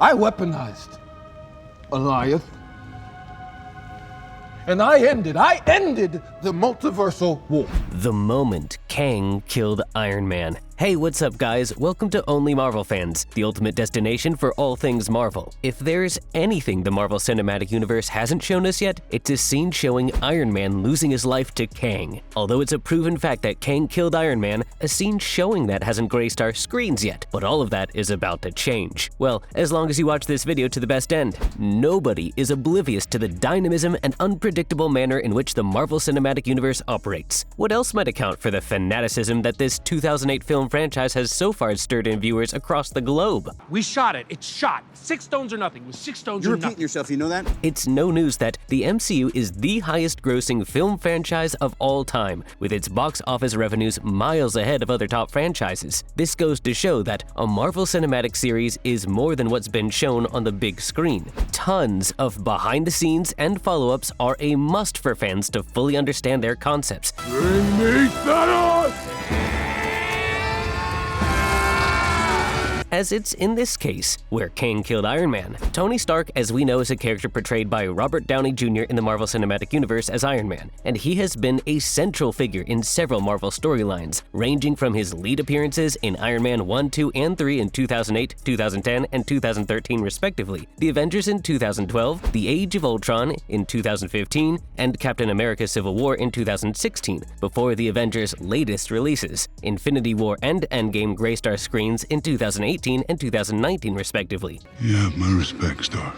I weaponized Goliath. And I ended the multiversal war. The moment Kang killed Iron Man. Hey, what's up guys? Welcome to OnlyMarvelFans, the ultimate destination for all things Marvel. If there's anything the Marvel Cinematic Universe hasn't shown us yet, it's a scene showing Iron Man losing his life to Kang. Although it's a proven fact that Kang killed Iron Man, a scene showing that hasn't graced our screens yet, but all of that is about to change. Well, as long as you watch this video to the best end. Nobody is oblivious to the dynamism and unpredictable manner in which the Marvel Cinematic Universe operates. What else might account for the fanaticism that this 2008 film franchise has so far stirred in viewers across the globe? We shot it. It's shot. 6 stones or nothing. With 6 stones or You're nothing. repeating yourself, you know that? It's no news that the MCU is the highest-grossing film franchise of all time, with its box office revenues miles ahead of other top franchises. This goes to show that a Marvel Cinematic series is more than what's been shown on the big screen. Tons of behind-the-scenes and follow-ups are a must for fans to fully understand their concepts. Bring me Thanos! As it's in this case, where Kang killed Iron Man. Tony Stark, as we know, is a character portrayed by Robert Downey Jr. in the Marvel Cinematic Universe as Iron Man, and he has been a central figure in several Marvel storylines, ranging from his lead appearances in Iron Man 1, 2, and 3 in 2008, 2010, and 2013 respectively, the Avengers in 2012, The Age of Ultron in 2015, and Captain America Civil War in 2016, before the Avengers' latest releases. Infinity War and Endgame graced our screens in 2018 and 2019 respectively. You have my respect, Stark.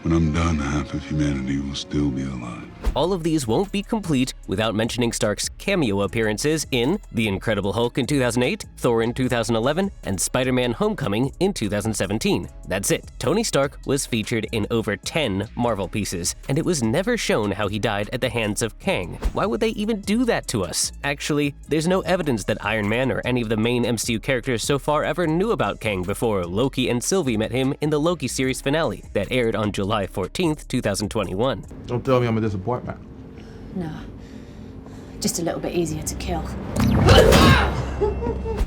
When I'm done, half of humanity will still be alive. All of these won't be complete without mentioning Stark's cameo appearances in The Incredible Hulk in 2008, Thor in 2011, and Spider-Man: Homecoming in 2017. That's it. Tony Stark was featured in over 10 Marvel pieces, and it was never shown how he died at the hands of Kang. Why would they even do that to us? Actually, there's no evidence that Iron Man or any of the main MCU characters so far ever knew about Kang before Loki and Sylvie met him in the Loki series finale that aired on July 14th, 2021. Don't tell me I'm a disappointment. No, just a little bit easier to kill.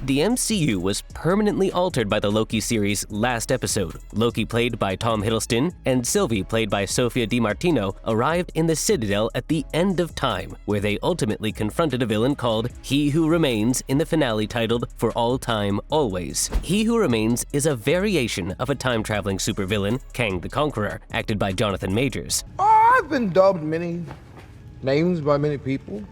The MCU was permanently altered by the Loki series' last episode. Loki, played by Tom Hiddleston, and Sylvie, played by Sofia DiMartino, arrived in the Citadel at the end of time, where they ultimately confronted a villain called He Who Remains in the finale titled For All Time, Always. He Who Remains is a variation of a time-traveling supervillain, Kang the Conqueror, acted by Jonathan Majors. I've been dubbed many names by many people.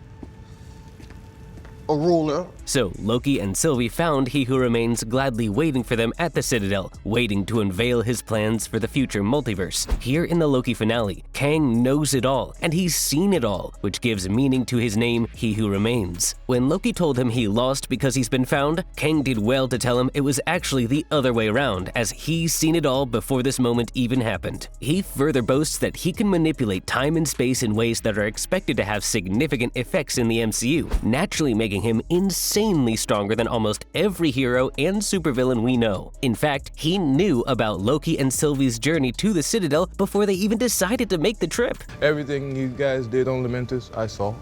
A ruler. So Loki and Sylvie found He Who Remains gladly waiting for them at the Citadel, waiting to unveil his plans for the future multiverse. Here in the Loki finale, Kang knows it all, and he's seen it all, which gives meaning to his name, He Who Remains. When Loki told him he lost because he's been found, Kang did well to tell him it was actually the other way around, as he's seen it all before this moment even happened. He further boasts that he can manipulate time and space in ways that are expected to have significant effects in the MCU, naturally making him insanely stronger than almost every hero and supervillain we know. In fact, he knew about Loki and Sylvie's journey to the Citadel before they even decided to make the trip. Everything you guys did on Lamentus, I saw.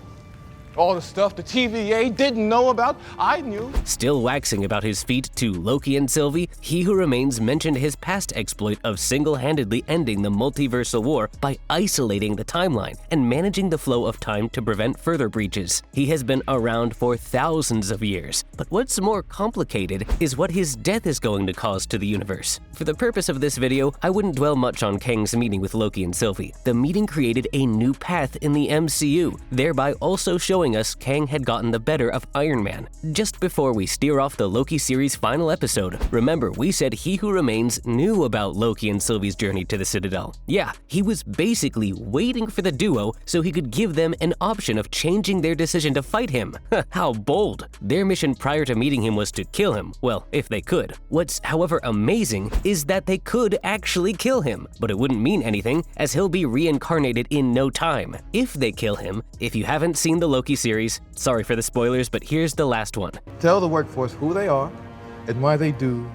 All the stuff the TVA didn't know about, I knew. Still waxing about his feat to Loki and Sylvie, He Who Remains mentioned his past exploit of single-handedly ending the multiversal war by isolating the timeline and managing the flow of time to prevent further breaches. He has been around for thousands of years, but what's more complicated is what his death is going to cause to the universe. For the purpose of this video, I wouldn't dwell much on Kang's meeting with Loki and Sylvie. The meeting created a new path in the MCU, thereby also showing us Kang had gotten the better of Iron Man. Just before we steer off the Loki series' final episode, remember we said He Who Remains knew about Loki and Sylvie's journey to the Citadel. Yeah, he was basically waiting for the duo so he could give them an option of changing their decision to fight him. How bold! Their mission prior to meeting him was to kill him, well, if they could. What's, however, amazing is that they could actually kill him, but it wouldn't mean anything as he'll be reincarnated in no time. If they kill him, if you haven't seen the Loki series, sorry for the spoilers, but here's the last one. Tell the workforce who they are and why they do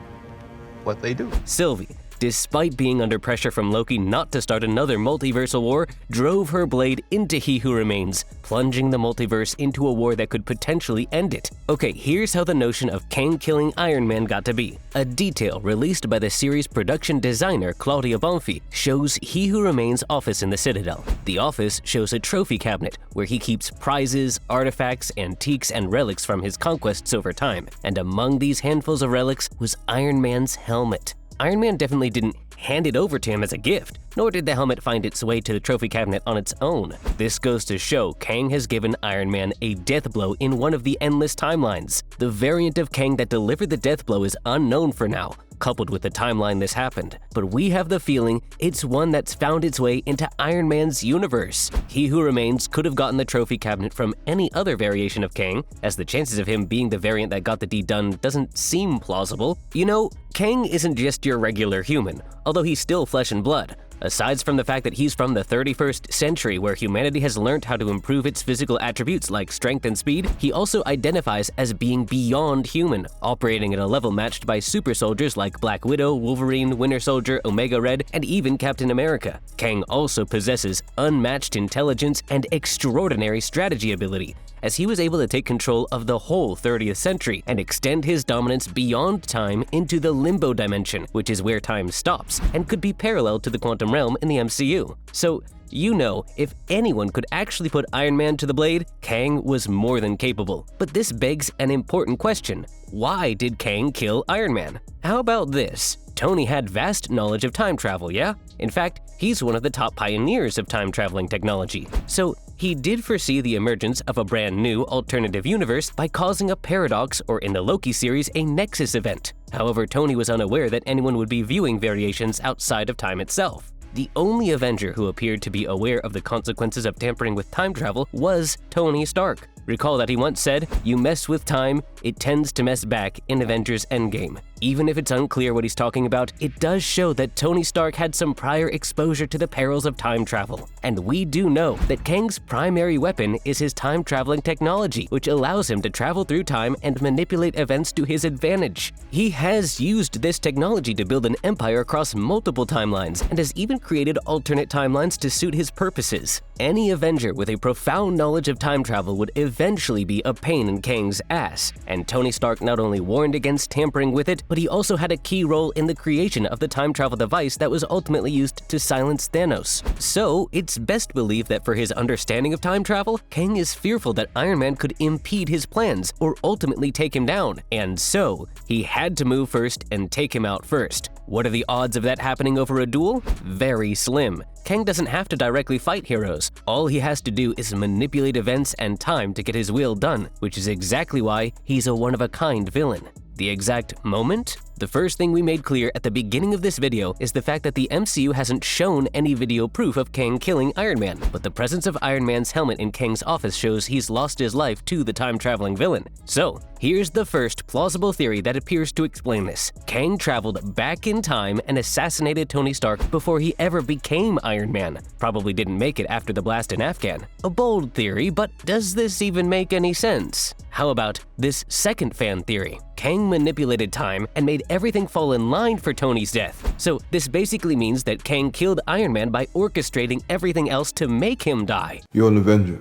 what they do. Sylvie, despite being under pressure from Loki not to start another multiversal war, drove her blade into He Who Remains, plunging the multiverse into a war that could potentially end it. Okay, here's how the notion of Kang killing Iron Man got to be. A detail released by the series' production designer Claudia Bonfi shows He Who Remains' office in the Citadel. The office shows a trophy cabinet where he keeps prizes, artifacts, antiques, and relics from his conquests over time. And among these handfuls of relics was Iron Man's helmet. Iron Man definitely didn't hand it over to him as a gift, nor did the helmet find its way to the trophy cabinet on its own. This goes to show Kang has given Iron Man a death blow in one of the endless timelines. The variant of Kang that delivered the death blow is unknown for now, coupled with the timeline this happened, but we have the feeling it's one that's found its way into Iron Man's universe. He Who Remains could have gotten the trophy cabinet from any other variation of Kang, as the chances of him being the variant that got the deed done doesn't seem plausible. You know, Kang isn't just your regular human, although he's still flesh and blood. Aside from the fact that he's from the 31st century where humanity has learned how to improve its physical attributes like strength and speed, he also identifies as being beyond human, operating at a level matched by super soldiers like Black Widow, Wolverine, Winter Soldier, Omega Red, and even Captain America. Kang also possesses unmatched intelligence and extraordinary strategy ability, as he was able to take control of the whole 30th century and extend his dominance beyond time into the limbo dimension, which is where time stops and could be parallel to the quantum realm in the MCU. So, you know, if anyone could actually put Iron Man to the blade, Kang was more than capable. But this begs an important question. Why did Kang kill Iron Man? How about this? Tony had vast knowledge of time travel, yeah? In fact, he's one of the top pioneers of time-traveling technology. So, he did foresee the emergence of a brand new alternative universe by causing a paradox, or in the Loki series, a nexus event. However, Tony was unaware that anyone would be viewing variations outside of time itself. The only Avenger who appeared to be aware of the consequences of tampering with time travel was Tony Stark. Recall that he once said, "You mess with time, it tends to mess back" in Avengers Endgame. Even if it's unclear what he's talking about, it does show that Tony Stark had some prior exposure to the perils of time travel. And we do know that Kang's primary weapon is his time-traveling technology, which allows him to travel through time and manipulate events to his advantage. He has used this technology to build an empire across multiple timelines and has even created alternate timelines to suit his purposes. Any Avenger with a profound knowledge of time travel would eventually be a pain in Kang's ass, and Tony Stark not only warned against tampering with it, but he also had a key role in the creation of the time travel device that was ultimately used to silence Thanos. So, it's best believed that for his understanding of time travel, Kang is fearful that Iron Man could impede his plans or ultimately take him down, and so, he had to move first and take him out first. What are the odds of that happening over a duel? Very slim. Kang doesn't have to directly fight heroes. All he has to do is manipulate events and time to get his will done, which is exactly why he's a one-of-a-kind villain. The exact moment? The first thing we made clear at the beginning of this video is the fact that the MCU hasn't shown any video proof of Kang killing Iron Man, but the presence of Iron Man's helmet in Kang's office shows he's lost his life to the time-traveling villain. So, here's the first plausible theory that appears to explain this. Kang traveled back in time and assassinated Tony Stark before he ever became Iron Man. Probably didn't make it after the blast in Afghan. A bold theory, but does this even make any sense? How about this second fan theory? Kang manipulated time and made everything fall in line for Tony's death. So this basically means that Kang killed Iron Man by orchestrating everything else to make him die. You're an Avenger.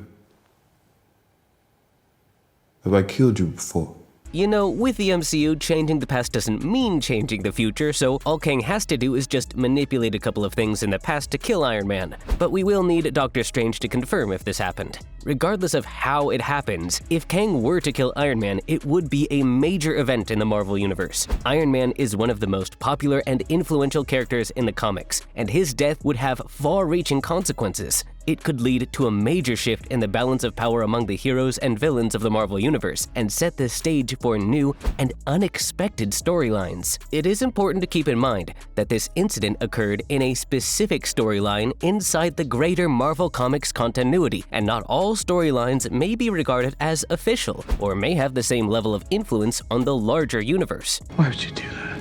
Have I killed you before? You know, with the MCU, changing the past doesn't mean changing the future, so all Kang has to do is just manipulate a couple of things in the past to kill Iron Man. But we will need Doctor Strange to confirm if this happened. Regardless of how it happens, if Kang were to kill Iron Man, it would be a major event in the Marvel Universe. Iron Man is one of the most popular and influential characters in the comics, and his death would have far-reaching consequences. It could lead to a major shift in the balance of power among the heroes and villains of the Marvel Universe, and set the stage for new and unexpected storylines. It is important to keep in mind that this incident occurred in a specific storyline inside the greater Marvel Comics continuity, and not all storylines may be regarded as official, or may have the same level of influence on the larger universe. Why would you do that?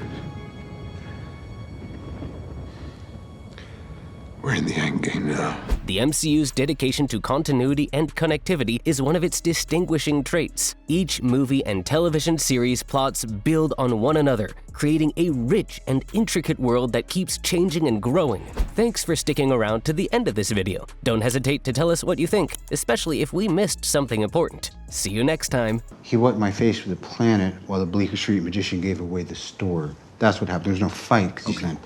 We're in the end game now. The MCU's dedication to continuity and connectivity is one of its distinguishing traits. Each movie and television series plots build on one another, creating a rich and intricate world that keeps changing and growing. Thanks for sticking around to the end of this video. Don't hesitate to tell us what you think, especially if we missed something important. See you next time. He wiped my face with a planet while the Bleecker Street magician gave away the store. That's what happened. There was no fight because he's not